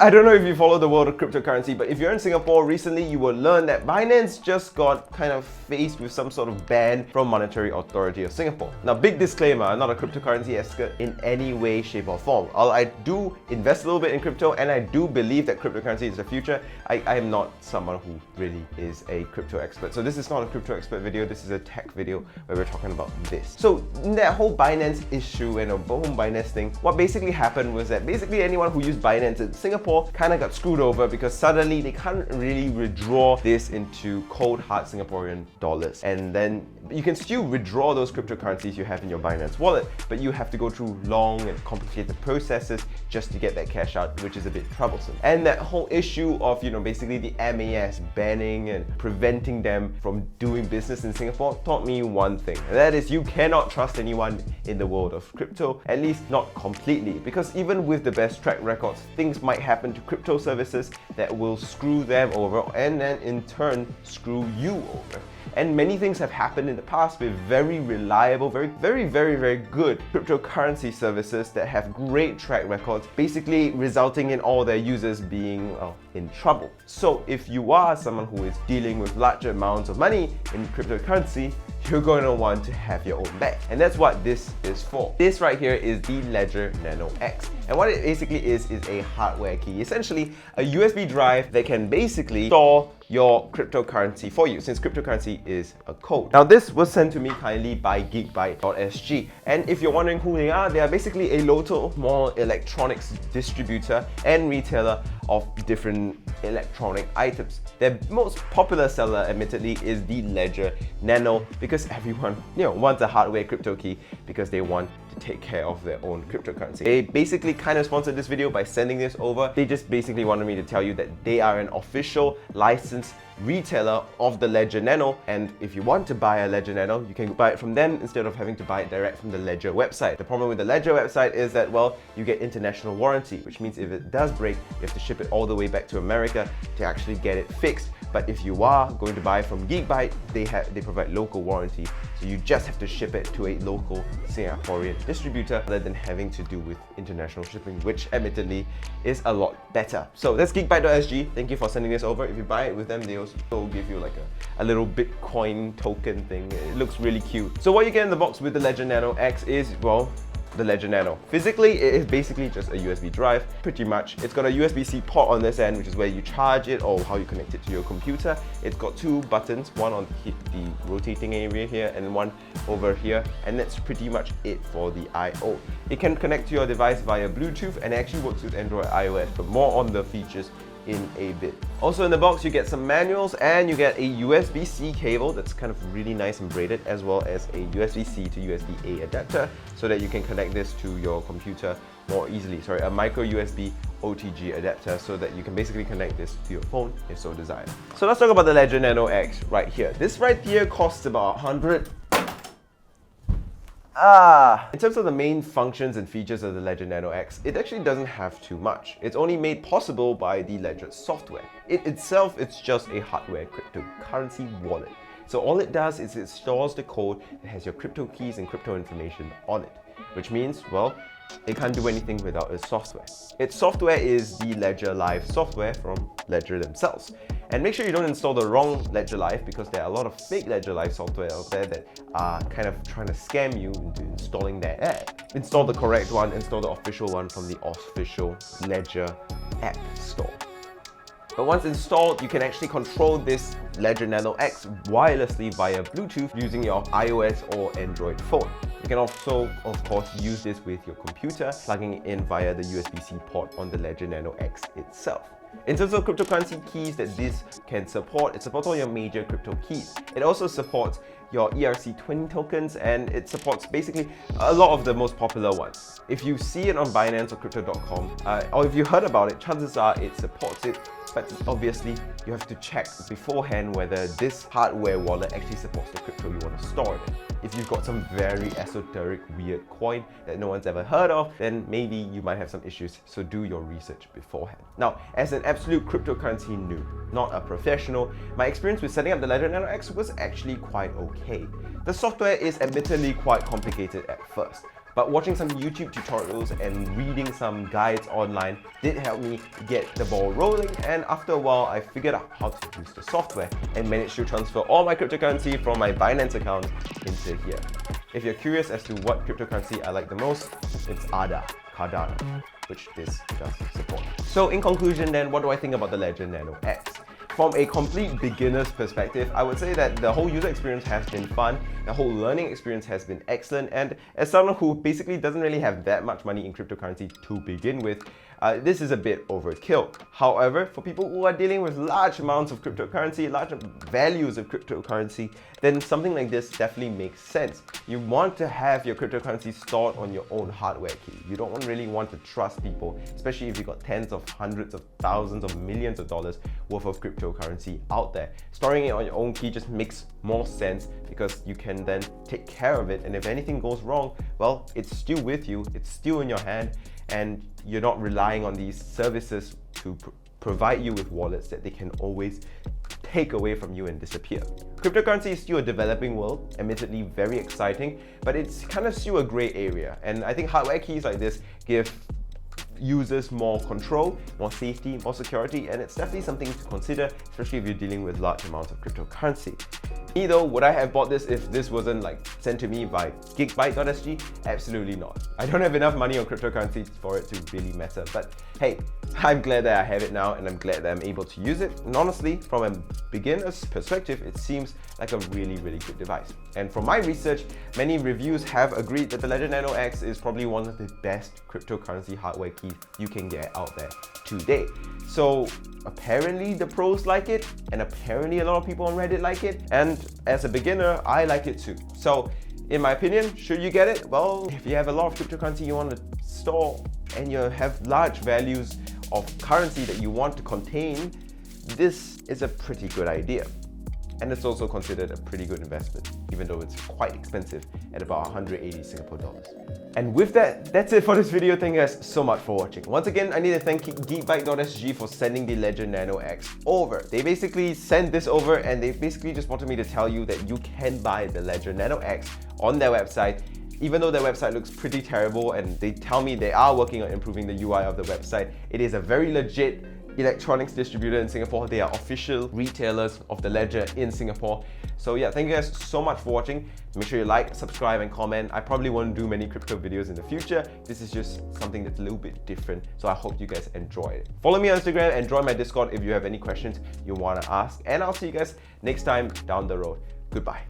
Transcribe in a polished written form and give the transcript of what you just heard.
I don't know if you follow the world of cryptocurrency, but if you're in Singapore recently, you will learn that Binance just got kind of faced with some sort of ban from Monetary Authority of Singapore. Now, big disclaimer, I'm not a cryptocurrency expert in any way, shape or form. I do invest a little bit in crypto and I do believe that cryptocurrency is the future. I am not someone who really is a crypto expert. So this is not a crypto expert video, this is a tech video where we're talking about this. So that whole Binance issue and the whole Binance thing, what basically happened was that basically anyone who used Binance in Singapore kind of got screwed over because suddenly they can't really withdraw this into cold hard Singaporean dollars. And then you can still withdraw those cryptocurrencies you have in your Binance wallet, but you have to go through long and complicated processes just to get that cash out, which is a bit troublesome. And that whole issue of, basically the MAS banning and preventing them from doing business in Singapore taught me one thing, and that is you cannot trust anyone in the world of crypto, at least not completely, because even with the best track records, things might happen to crypto services that will screw them over and then in turn screw you over. And many things have happened in the past with very reliable, very good cryptocurrency services that have great track records, basically resulting in all their users being in trouble. So if you are someone who is dealing with large amounts of money in cryptocurrency, you're going to want to have your own bag. And that's what this is for. This right here is the Ledger Nano X. And what it basically is a hardware key, essentially a USB drive that can basically store your cryptocurrency for you, since cryptocurrency is a code. Now this was sent to me kindly by geekbyte.sg, and if you're wondering who they are basically a local small electronics distributor and retailer of different electronic items. Their most popular seller, admittedly, is the Ledger Nano, because everyone wants a hardware crypto key because they want to take care of their own cryptocurrency. They basically kind of sponsored this video by sending this over. They just basically wanted me to tell you that they are an official licensed retailer of the Ledger Nano, and if you want to buy a Ledger Nano, you can buy it from them instead of having to buy it direct from the Ledger website. The problem with the Ledger website is that, well, you get international warranty, which means if it does break, you have to ship it all the way back to America to actually get it fixed. But if you are going to buy from Geekbyte, they provide local warranty, so you just have to ship it to a local Singaporean distributor rather than having to do with international shipping, which admittedly is a lot better. So that's geekbyte.sg. Thank you for sending this over. If you buy it with them, they also give you like a little Bitcoin token thing. It looks really cute. So what you get in the box with the Ledger Nano X is, well, the Ledger Nano. Physically, it is basically just a USB drive, pretty much. It's got a USB-C port on this end, which is where you charge it or how you connect it to your computer. It's got two buttons, one on the rotating area here and one over here, and that's pretty much it for the I/O. It can connect to your device via Bluetooth and it actually works with Android iOS, but more on the features in a bit. Also in the box, you get some manuals and you get a USB-C cable that's kind of really nice and braided, as well as a USB-C to USB-A adapter so that you can connect this to your computer more easily. Sorry, a micro USB OTG adapter so that you can basically connect this to your phone if so desired. So let's talk about the Ledger Nano X right here. This right here costs about 100. In terms of the main functions and features of the Ledger Nano X, it actually doesn't have too much. It's only made possible by the Ledger software. It itself, it's just a hardware cryptocurrency wallet. So all it does is it stores the code that has your crypto keys and crypto information on it, which means, well, it can't do anything without its software. Its software is the Ledger Live software from Ledger themselves. And make sure you don't install the wrong Ledger Live, because there are a lot of fake Ledger Live software out there that are kind of trying to scam you into installing their app. Install the correct one, install the official one from the official Ledger app store. But once installed, you can actually control this Ledger Nano X wirelessly via Bluetooth using your iOS or Android phone. You can also, of course, use this with your computer, plugging it in via the USB-C port on the Ledger Nano X itself. In terms of cryptocurrency keys that this can support, it supports all your major crypto keys. It also supports your ERC20 tokens, and it supports basically a lot of the most popular ones. If you see it on Binance or Crypto.com, or if you heard about it, chances are it supports it. But obviously, you have to check beforehand whether this hardware wallet actually supports the crypto you want to store it in. If you've got some very esoteric, weird coin that no one's ever heard of, then maybe you might have some issues, so do your research beforehand. Now, as an absolute cryptocurrency noob, not a professional, my experience with setting up the Ledger Nano X was actually quite okay. The software is admittedly quite complicated at first, But watching some YouTube tutorials and reading some guides online did help me get the ball rolling, and after a while I figured out how to use the software and managed to transfer all my cryptocurrency from my Binance account into here. If you're curious as to what cryptocurrency I like the most, it's Cardano, which this does support. So in conclusion then, what do I think about the Ledger Nano X? From a complete beginner's perspective, I would say that the whole user experience has been fun, the whole learning experience has been excellent, and as someone who basically doesn't really have that much money in cryptocurrency to begin with, this is a bit overkill. However, for people who are dealing with large amounts of cryptocurrency, large values of cryptocurrency, then something like this definitely makes sense. You want to have your cryptocurrency stored on your own hardware key. You don't really want to trust people, especially if you've got tens of hundreds of thousands of millions of dollars worth of cryptocurrency out there. Storing it on your own key just makes more sense because you can then take care of it, and if anything goes wrong, well, it's still with you, it's still in your hand, and you're not relying on these services to provide you with wallets that they can always take away from you and disappear. Cryptocurrency is still a developing world, admittedly very exciting, but it's kind of still a gray area, and I think hardware keys like this give users more control, more safety, more security, and it's definitely something to consider, especially if you're dealing with large amounts of cryptocurrency. Me though, would I have bought this if this wasn't like sent to me by Gigabyte.sg? Absolutely not. I don't have enough money on cryptocurrency for it to really matter, but hey, I'm glad that I have it now and I'm glad that I'm able to use it. And honestly, from a beginner's perspective, it seems like a really good device. And from my research, many reviews have agreed that the Ledger Nano X is probably one of the best cryptocurrency hardware keys you can get out there today. So apparently the pros like it, and apparently a lot of people on Reddit like it, and as a beginner, I like it too. So in my opinion, should you get it? Well, if you have a lot of cryptocurrency you want to store and you have large values of currency that you want to contain, this is a pretty good idea. And it's also considered a pretty good investment, even though it's quite expensive at about 180 Singapore dollars. And with that, that's it for this video. Thank you guys so much for watching. Once again, I need to thank Gigabyte.sg for sending the Ledger Nano X over. They basically sent this over and they basically just wanted me to tell you that you can buy the Ledger Nano X on their website. Even though their website looks pretty terrible and they tell me they are working on improving the UI of the website, it is a very legit electronics distributor in Singapore. They are official retailers of the Ledger in Singapore. So yeah, thank you guys so much for watching. Make sure you like, subscribe and comment. I probably won't do many crypto videos in the future. This is just something that's a little bit different. So I hope you guys enjoy it. Follow me on Instagram and join my Discord if you have any questions you want to ask. And I'll see you guys next time down the road. Goodbye.